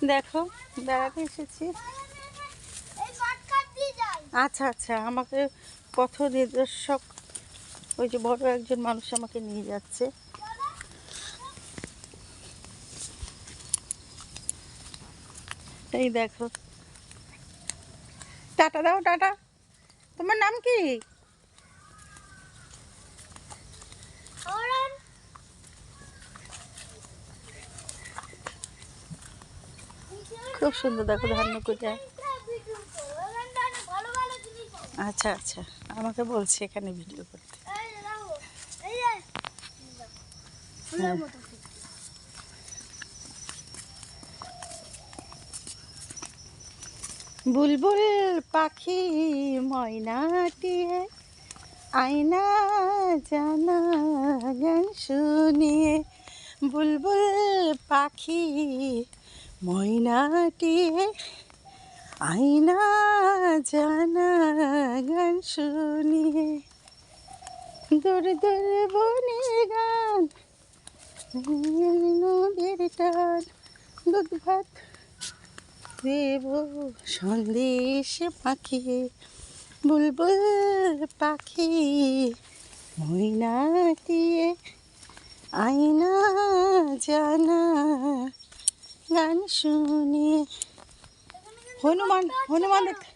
দেখো বেড়াতে এসেছি। আচ্ছা আচ্ছা, আমাকে পথ নির্দেশক ওই যে বড় একজন মানুষ আমাকে নিয়ে যাচ্ছে। এই দেখো, টাটা দাও, টাটা। তোমার নাম কি? খুব সুন্দর, দেখো ধান্যকুটা। আচ্ছা আচ্ছা, আমাকে বলছে এখানে ভিডিও করতে। হ্যাঁ। বুলবুল পাখি ময়নাটি আয়না জানা গান শুনিয়ে। বুলবুল পাখি ময়নাটি আয়না জানা গান শুনিয়ে। দূর দূর বনের গান, নদীর টান, দুধ ভাত দেব সন্দেশ পাখিয়ে। বুলবুল পাখি ময়নাটি আয়না জানা গান শুনিয়ে। হনুমান, হনুমান দেখতে।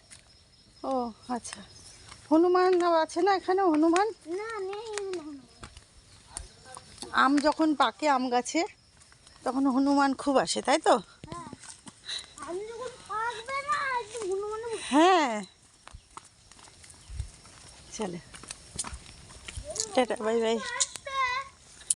ও আচ্ছা, হনুমান আছে না এখানে? হনুমান আম যখন পাকে আম গাছে তখন হনুমান খুব আসে, তাই তো? হ্যাঁ, চলে, টাটা, বাই বাই।